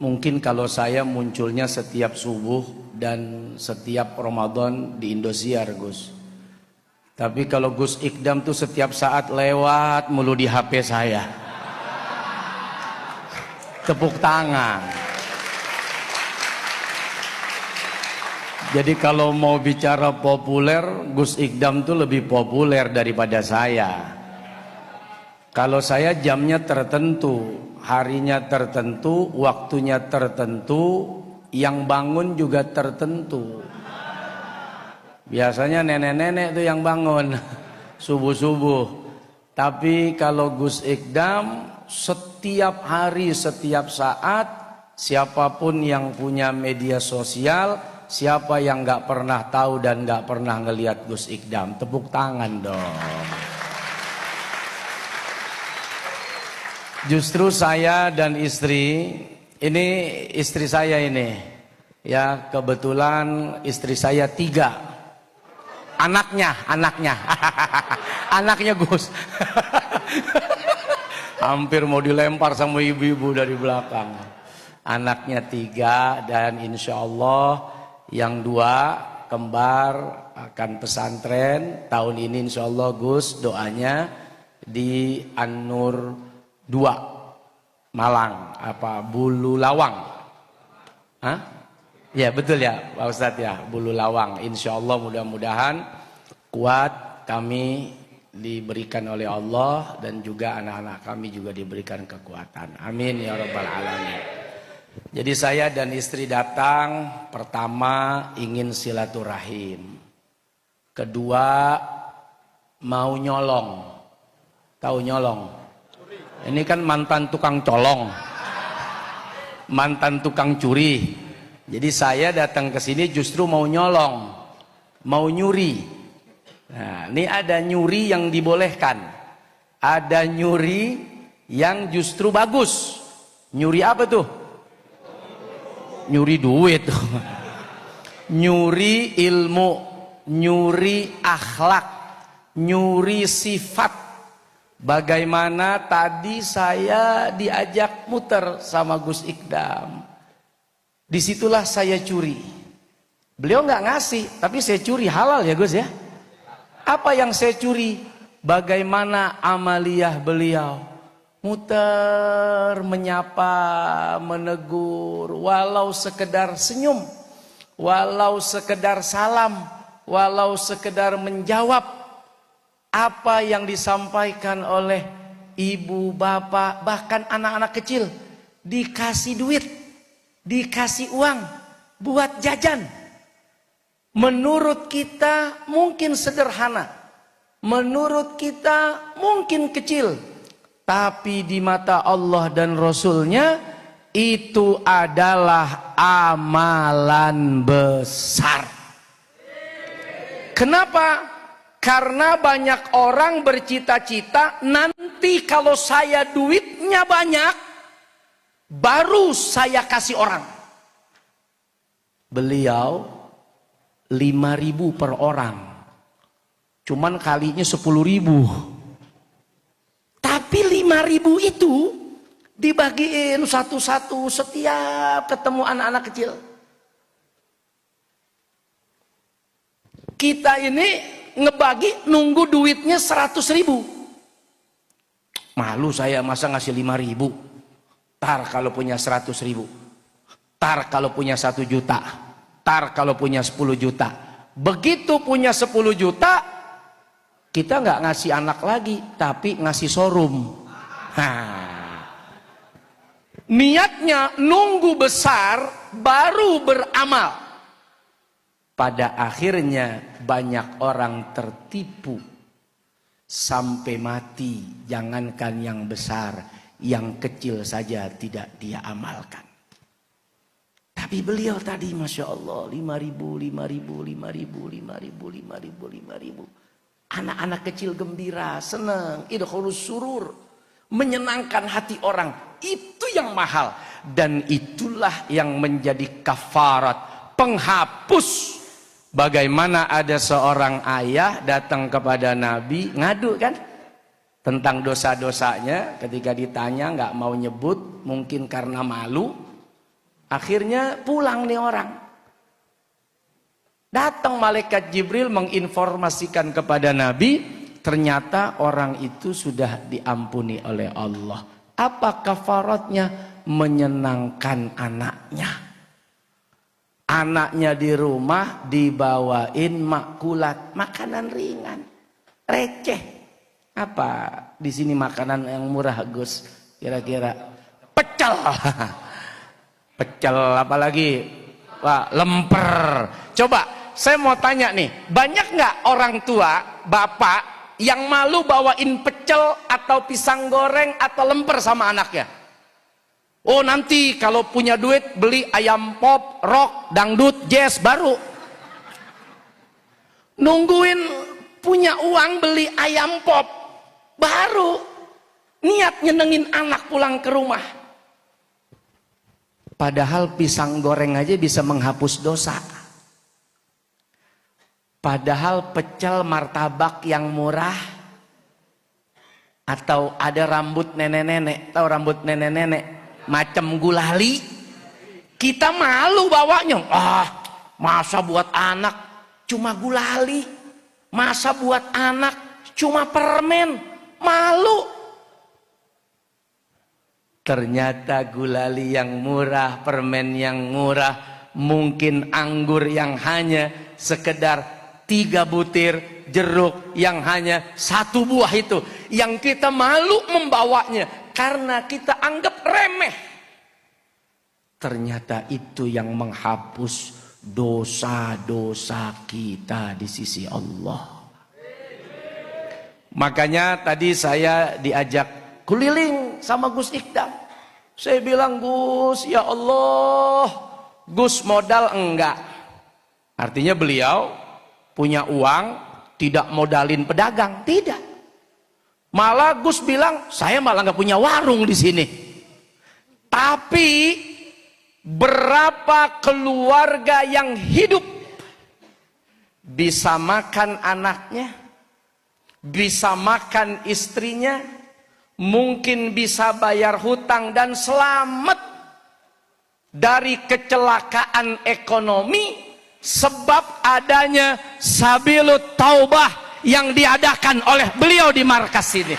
Mungkin kalau saya munculnya setiap subuh dan setiap Ramadan di Indosiar, Gus. Tapi kalau Gus Ikdam tuh setiap saat lewat mulu di HP saya. Tepuk tangan. Jadi kalau mau bicara populer, Gus Ikdam tuh lebih populer daripada saya. Kalau saya jamnya tertentu, harinya tertentu, waktunya tertentu, yang bangun juga tertentu. Biasanya nenek-nenek itu yang bangun subuh-subuh. Tapi kalau Gus Ikdam setiap hari, setiap saat, siapapun yang punya media sosial, siapa yang nggak pernah tahu dan nggak pernah ngelihat Gus Ikdam, tepuk tangan dong. Justru saya dan istri, ini istri saya ini, ya kebetulan istri saya 3, anaknya, anaknya Gus, hampir mau dilempar sama ibu-ibu dari belakang. Anaknya 3 dan insya Allah yang 2 kembar akan pesantren tahun ini insya Allah. Gus doanya di An-Nur 2 Malang, apa Bulu Lawang. Hah? Ya betul ya Pak Ustadz ya, Bulu Lawang. Insya Allah mudah-mudahan kuat, kami diberikan oleh Allah dan juga anak-anak kami juga diberikan kekuatan. Amin ya rabbal alamin. Jadi saya dan istri datang, pertama ingin silaturahim, kedua mau nyolong. Tahu nyolong? Ini kan mantan tukang colong, mantan tukang curi. Jadi saya datang ke sini justru mau nyolong, mau nyuri. Nah, ini ada nyuri yang dibolehkan, ada nyuri yang justru bagus. Nyuri apa tuh? Nyuri duit, nyuri ilmu, nyuri akhlak, nyuri sifat. Bagaimana tadi saya diajak muter sama Gus Ikdam, disitulah saya curi. Beliau nggak ngasih, tapi saya curi, halal ya Gus ya. Apa yang saya curi? Bagaimana amaliyah beliau, muter, menyapa, menegur, walau sekedar senyum, walau sekedar salam, walau sekedar menjawab apa yang disampaikan oleh ibu, bapak, bahkan anak-anak kecil. Dikasih duit, dikasih uang buat jajan. Menurut kita mungkin sederhana, menurut kita mungkin kecil, tapi di mata Allah dan Rasulnya itu adalah amalan besar. Kenapa? Karena banyak orang bercita-cita nanti kalau saya duitnya banyak baru saya kasih orang. Beliau 5.000 per orang, cuman kalinya 10.000. Tapi 5.000 itu dibagiin satu-satu setiap ketemu anak-anak kecil. Kita ini ngebagi nunggu duitnya 100.000. Malu saya masa ngasih 5.000. Tar kalau punya 100.000, tar kalau punya 1 juta, tar kalau punya 10 juta. Begitu punya 10 juta, kita nggak ngasih anak lagi, tapi ngasih showroom. Niatnya nunggu besar baru beramal. Pada akhirnya banyak orang tertipu sampai mati. Jangankan yang besar, yang kecil saja tidak dia amalkan. Tapi beliau tadi Masya Allah 5.000, 5.000. Anak-anak kecil gembira, senang, idkhulus surur, menyenangkan hati orang. Itu yang mahal. Dan itulah yang menjadi kafarat, penghapus. Bagaimana ada seorang ayah datang kepada Nabi ngadu kan tentang dosa-dosanya, ketika ditanya nggak mau nyebut, mungkin karena malu. Akhirnya pulang nih orang. Datang malaikat Jibril menginformasikan kepada Nabi, ternyata orang itu sudah diampuni oleh Allah. Apa kafaratnya? Menyenangkan anaknya. Anaknya di rumah dibawain makulat, makanan ringan, receh. Apa di sini makanan yang murah, Gus? Kira-kira pecel. Pecel apalagi? Wah, lemper. Coba saya mau tanya nih, banyak nggak orang tua, bapak yang malu bawain pecel atau pisang goreng atau lemper sama anaknya? Oh, nanti kalau punya duit beli ayam pop, rock, dangdut, jazz baru. Nungguin punya uang beli ayam pop baru. Niat nyenengin anak pulang ke rumah. Padahal pisang goreng aja bisa menghapus dosa. Padahal pecel martabak yang murah. Atau ada rambut nenek-nenek. Tahu rambut nenek-nenek? Macam gulali. Kita malu bawanya. Masa buat anak cuma gulali. Masa buat anak cuma permen. Malu. Ternyata gulali yang murah, permen yang murah, mungkin anggur yang hanya sekedar 3 butir, jeruk yang hanya 1 buah itu. Yang kita malu membawanya karena kita anggap remeh. Ternyata itu yang menghapus dosa-dosa kita di sisi Allah. Makanya tadi saya diajak keliling sama Gus Ikdam. Saya bilang, Gus, ya Allah, Gus modal enggak. Artinya beliau punya uang, tidak modalin pedagang, tidak. Malah Gus bilang, saya malah nggak punya warung di sini. Tapi berapa keluarga yang hidup bisa makan anaknya, bisa makan istrinya, mungkin bisa bayar hutang dan selamat dari kecelakaan ekonomi sebab adanya Sabilut Taubah yang diadakan oleh beliau di markas ini.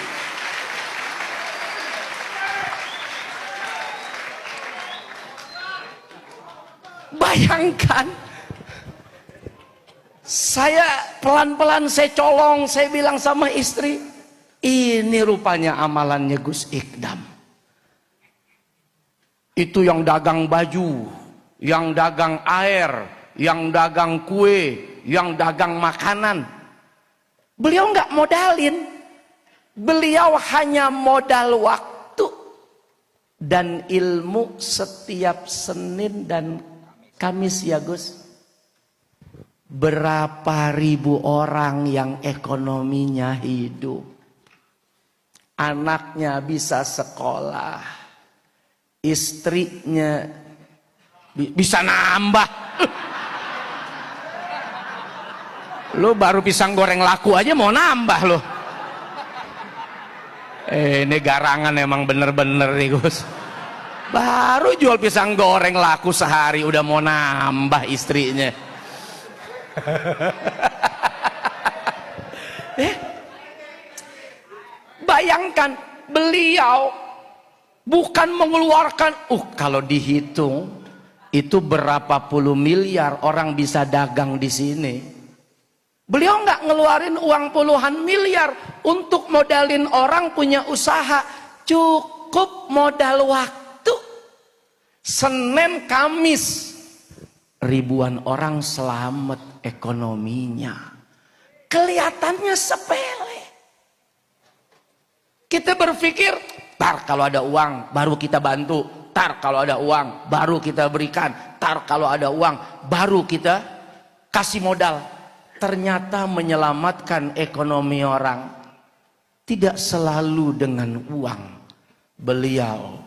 Bayangkan, saya pelan-pelan saya colong, saya bilang sama istri, ini rupanya amalannya Gus Ikdam. Itu yang dagang baju, yang dagang air, yang dagang kue, yang dagang makanan. Beliau nggak modalin. Beliau hanya modal waktu dan ilmu setiap Senin dan Kamis ya Gus. Berapa ribu orang yang ekonominya hidup. Anaknya bisa sekolah, istrinya bisa nambah. Lo baru pisang goreng laku aja mau nambah lo. Ini garangan emang bener-bener nih Gus. Baru jual pisang goreng laku sehari udah mau nambah istrinya. Bayangkan beliau bukan mengeluarkan, kalau dihitung itu berapa puluh miliar orang bisa dagang di sini. Beliau nggak ngeluarin uang puluhan miliar untuk modalin orang punya usaha, cukup modal waktu. Senin Kamis ribuan orang selamat ekonominya. Kelihatannya sepele. Kita berpikir, tar kalau ada uang baru kita bantu, tar kalau ada uang baru kita berikan, tar kalau ada uang baru kita kasih modal. Ternyata menyelamatkan ekonomi orang tidak selalu dengan uang. Beliau